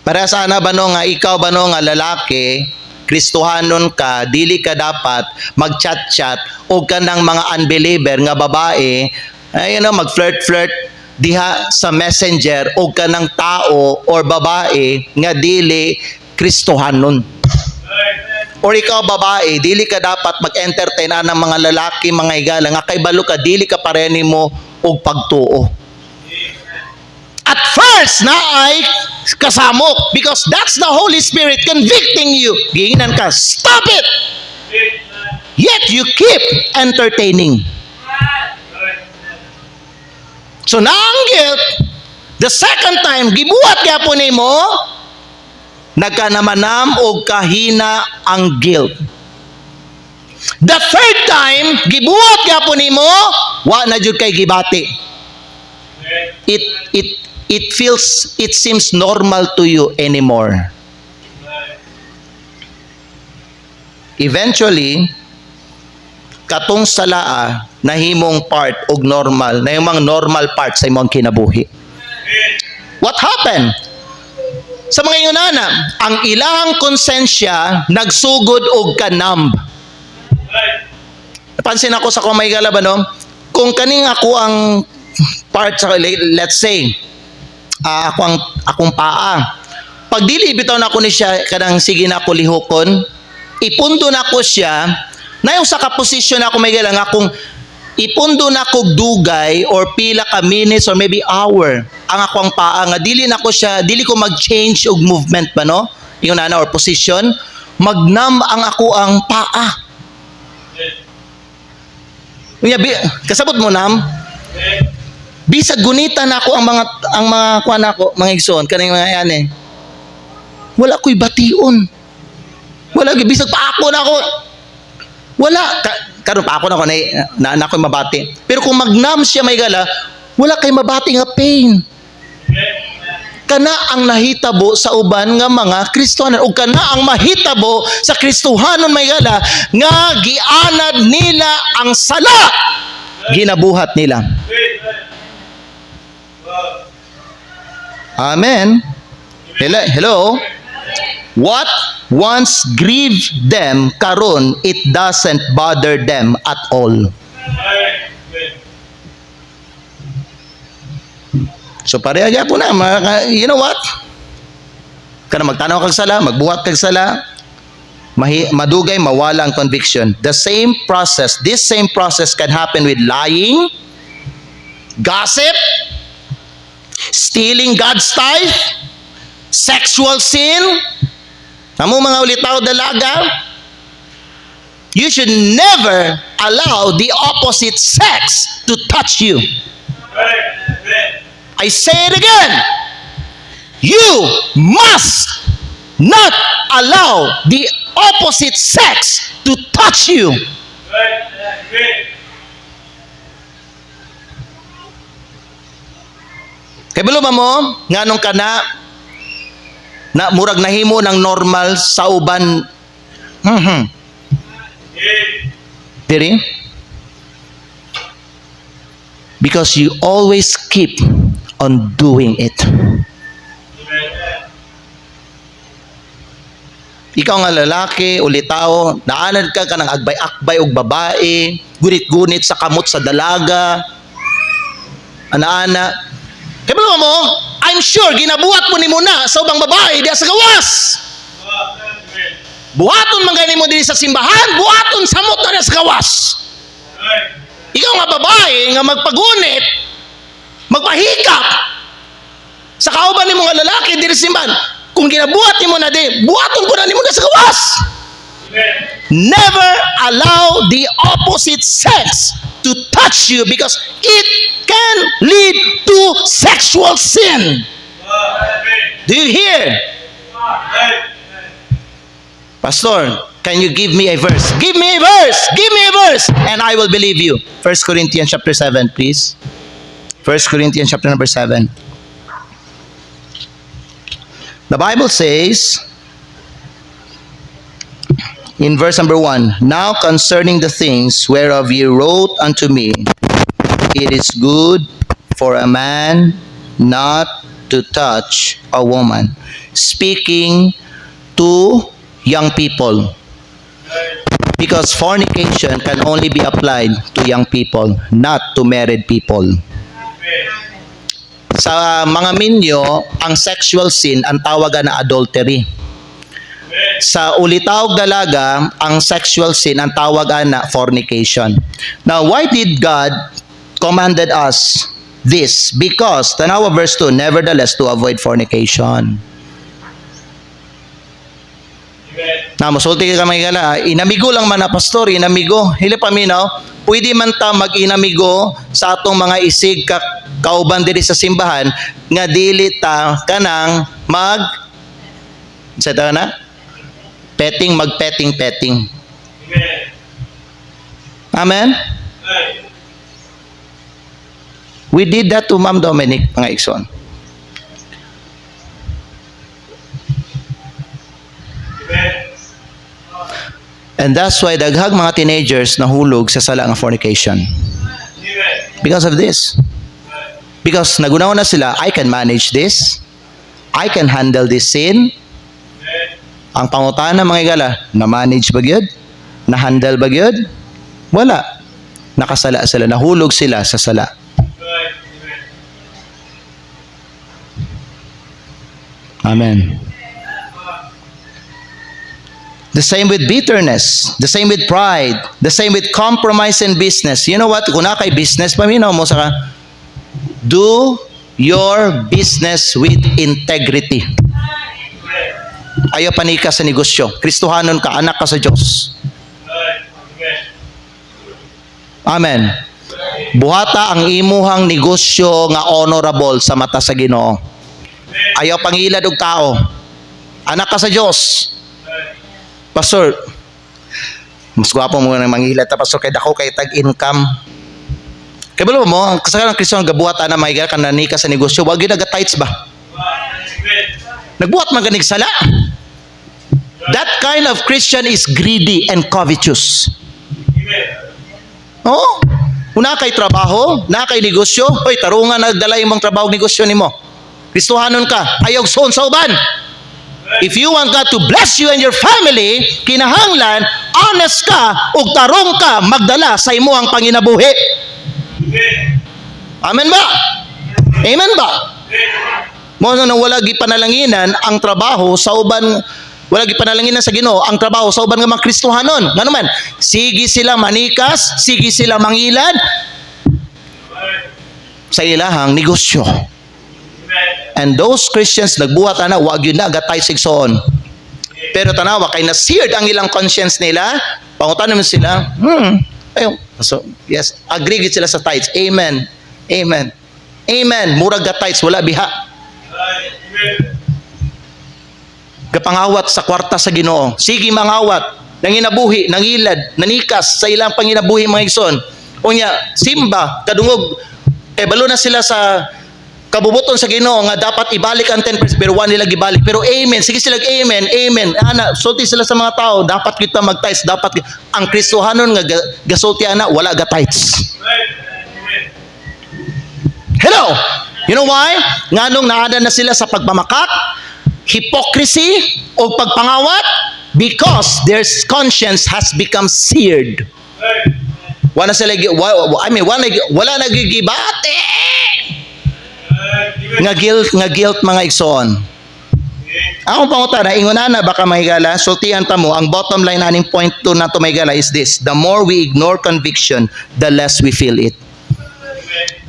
Para sana ba no nga ikaw ba no nga lalaki, Kristohanon ka, dili ka dapat mag-chat-chat o ka ng mga unbeliever nga babae, mag-flirt-flirt diha sa messenger o ka ng tao or babae nga dili Kristohanon. Or ikaw babae, dili ka dapat mag-entertain ng mga lalaki, mga igala, nga kay balo ka, dili ka pareni mo og pagtuo. At first, na ay kasamok because that's the Holy Spirit convicting you. Giingnan ka, stop it! Yet you keep entertaining. So, naang guilt, the second time, gibuhat gyapon nimo, nagkanamanam og kahina ang guilt. The third time, gibuhat gyapon nimo, wa na jud kay gibati. It seems normal to you anymore. Eventually, katong salaa nahimong part og normal, na yung mga normal part sa imong kinabuhi. What happened? Sa mga yunana, ang ilahang konsensya nagsugod og kanamb. Napansin ako sa kumay galaban, no? Kung kaning ako ang part sa, let's say, akong paa. Pag dili bitaw na ako ni siya, kadang sige na ako lihokon, ipundo na ko siya, na yung sa kaposisyon ako may galang, akong ipundo na ko dugay or pila ka minutes or maybe hour ang akong paa nga dili na ko siya, dili ko mag-change og movement ba no yung nana or position, magnam ang ako ang paa. Kasabot mo nam, bisag gunita na ako ang mga kuan ako, mga igsoon kaning mga yan eh, wala ko'y bation, wala bisag pa ako na ako, wala karon pa ako na ako'y mabati. Pero kung magnam siya may gala, wala kay mabati nga pain. kana ang nahitabo sa uban nga mga Kristohanon o kana ang mahitabo sa Kristohanon may gala nga gianad nila ang sala ginabuhat nila. Amen. Hello. What once grieved them karon it doesn't bother them at all. So pareha po na, you know what? Kana magtanaw kag sala, magbuhat kag sala, madugay mawala ang conviction. This same process can happen with lying, gossip, stealing God's tithe, sexual sin. Amo mga ulitaw dalaga, you should never allow the opposite sex to touch you. I say it again. You must not allow the opposite sex to touch you. Kaya balo ba mo, nganong ka na murag nahimo ng normal sa uban. Diri? Because you always keep on doing it. Ikaw nga lalaki, ulitaw, naanad ka ng agbay-akbay og babae, gunit-gunit sa kamot sa dalaga, ana-ana. Kaya mo, I'm sure, ginabuhat mo ni mo na sa ubang babae diya sa gawas. Buhaton man gani mo diri sa simbahan, buhaton samot na diya sa gawas. Ikaw nga babae, nga magpagunit, magpahikap, sa kauban ni mga lalaki diri sa simbahan, kung ginabuhat ni mo na di, buhaton ko na ni mo na sa gawas. Never allow the opposite sex to touch you because it can lead to sexual sin. Do you hear? Pastor, can you give me a verse? Give me a verse! Give me a verse! And I will believe you. 1 Corinthians chapter 7, please. 1 Corinthians chapter number 7. The Bible says, in verse number 1, now concerning the things whereof ye wrote unto me, it is good for a man not to touch a woman. Speaking to young people. Because fornication can only be applied to young people, not to married people. Sa mga minyo, ang sexual sin ang tawagan na adultery. Sa ulitaw dalaga, ang sexual sin ang tawagan na fornication. Now, why did God commanded us this? Because, tanawa verse 2, nevertheless to avoid fornication. Na masulti ka may gala, inamigo lang man na pastor, inamigo. Hili paminaw, pwede man ta mag-inamigo sa atong mga isig kauban diri sa simbahan nga dili ta kanang sa ta na magpetting. Amen. We did that to Ma'am Dominic, mga ikson. And that's why daghang mga teenagers nahulog sa sala nga fornication. Because of this. Because nagunaw na sila, I can manage this. I can handle this sin. Ang pangutana mga igala, na-manage ba gyud? Na-handle ba gyud? Wala. Nakasala sila, nahulog sila sa sala. Amen. The same with bitterness, the same with pride, the same with compromise in business. You know what? Kung na kay business, paminaw mo sa do your business with integrity. Ayaw panika sa negosyo. Kristohanon ka, anak ka sa Diyos. Amen. Buhata ang imuhang negosyo nga honorable sa mata sa Ginoo. Ayaw pangilad og tao. Anak ka sa Diyos. Pastor, mas gwapo mo nang mangilad ta pastor kay dako kay tag-income. Kay balo mo, ang kasagaran ng Kristiyan gabuhat ana may kan nanika sa negosyo, wag gyud aga-tights ba? nagbuhat man ganig sala. That kind of Christian is greedy and covetous. Oo. Una kay trabaho, na kay negosyo, oy tarungan nagdala imong trabaho negosyo nimo. Kristohanon ka, ayaw soon sa uban. If you want God to bless you and your family, kinahanglan honest ka ug tarong ka magdala sa imong panginabuhi. Amen ba? Amen ba? Mo nang wala gi panalanginan ang trabaho sa uban, wala gi panalanginan sa Ginoo ang trabaho sa uban nga mga Kristohanon. Ngano man? Sige sila manikas, sige sila mangilad sa ilahang negosyo. And those Christians nagbuhat ana wag yun na gatay sigsoon. Pero tanawa kay na-seared ang ilang conscience nila, pangutanon mo sila, ayun. So, yes, agree gid sila sa tithes. Amen. Amen. Amen. Murag ga tithes wala biha. Gapangawat sa kwarta sa Ginoo. Sige mangawat, nanginabuhi, nangilad, nanikas sa ilang panginabuhi mga igsoon. Unya, simba, kadungog, balo na sila sa kabubuton sa Ginoo nga dapat ibalik ang 10% pero wala nila gibalik. Pero amen, sige sila amen, amen. Ana, sulti sila sa mga tao, dapat kita mag-tithes, dapat ang Kristohanon nga gasulti ana wala ga tithes. Hello. You know why? Nganong naada na sila sa pagmamakak, hypocrisy o pagpangawat because their conscience has become seared. Wala sila wala nagigibate. Nga guilt mga igsoon. Ang pangutana ingonana baka mahigala sultihan ta mo ang bottom line aning point 2 nato mahigala is this: the more we ignore conviction, the less we feel it.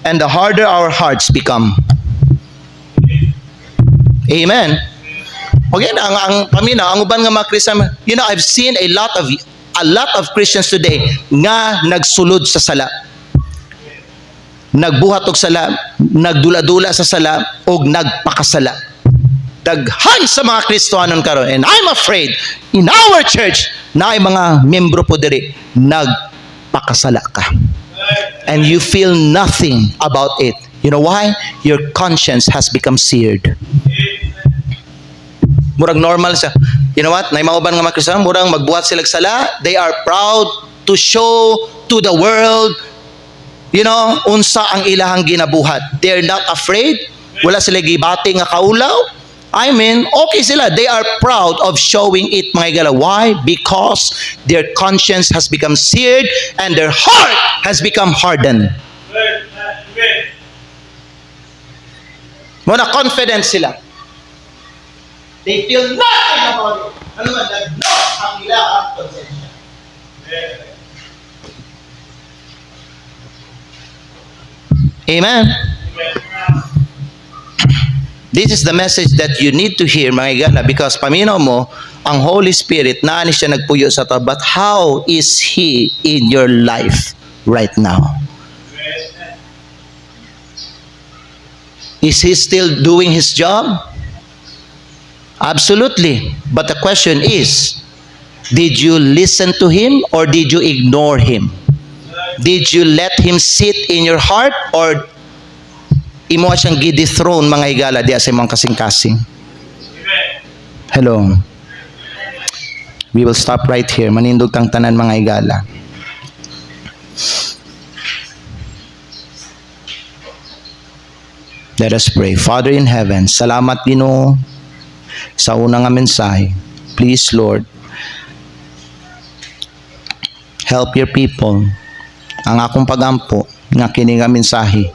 And the harder our hearts become. Amen. Okay, ang paminaw ang uban nga mga Kristiyan, you know, I've seen a lot of Christians today nga nagsulod sa sala. Nagbuhat og sala, nagdula-dula sa sala og nagpakasala. Daghan sa mga Kristohanon karon, and I'm afraid in our church na ay mga membro po diri nagpakasala ka. And you feel nothing about it. You know why? Your conscience has become seared. Murag normal siya. You know what? Nay mauban nga mga Kristohanon, murag magbuhat sila sala, they are proud to show to the world, you know, unsa ang ilahang ginabuhat. They're not afraid. Wala sila gibati nga kaulaw. I mean, okay sila. They are proud of showing it, mga igala. Why? Because their conscience has become seared and their heart has become hardened. Muna confident sila. They feel nothing about it. Ano man, nag-knock ang ilahang konsensya. Amen. This is the message that you need to hear, mga igala, because paminaw mo, ang Holy Spirit, naani siya nagpuyo sa to, but how is He in your life right now? Is He still doing His job? Absolutely. But the question is, did you listen to Him or did you ignore Him? Did you let Him sit in your heart or imo siyang gidethrone mga igala diya sa imong kasing-kasing? Hello. We will stop right here. Manindog kang tanan mga igala. Let us pray. Father in heaven, salamat Ginoo sa unang nga mensahe. Please Lord, help your people. Ang akong pagampo nga kini nga mensahe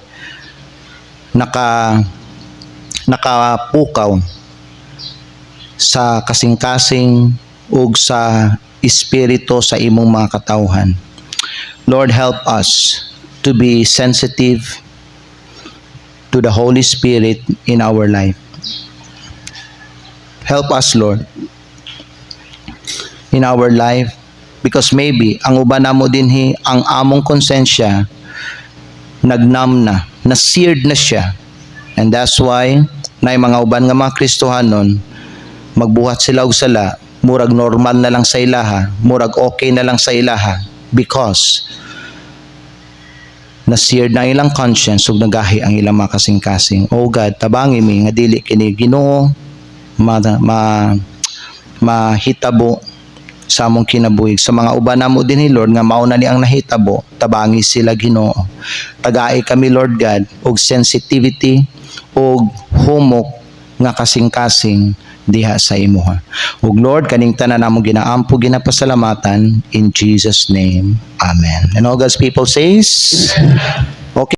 nakapukaw sa kasing-kasing ug sa espiritu sa imong mga katawhan. Lord, help us to be sensitive to the Holy Spirit in our life. Help us, Lord, in our life, because maybe ang uban namo dinhi ang among konsensya nagnam na, na-seared na siya. And that's why nay mga uban nga mga Kristohanon magbuhat sila og sala, murag normal na lang sa ilaha, murag okay na lang sa ilaha, because na-seared na ilang conscience ug nagahi ang ilang mga kasing-kasing. Oh God, tabangi mi nga dili kini Ginoo mahitabo sa among kinabuhi. Sa mga uban namo din Lord nga mao na ni ang nahitabo, tabangi sila Ginoo. Tagai kami Lord God og sensitivity og humok nga kasing-kasing diha sa imuha. Ug Lord kaning tanan namo ginaampo ginapasalamatan in Jesus name. Amen. And all God's people says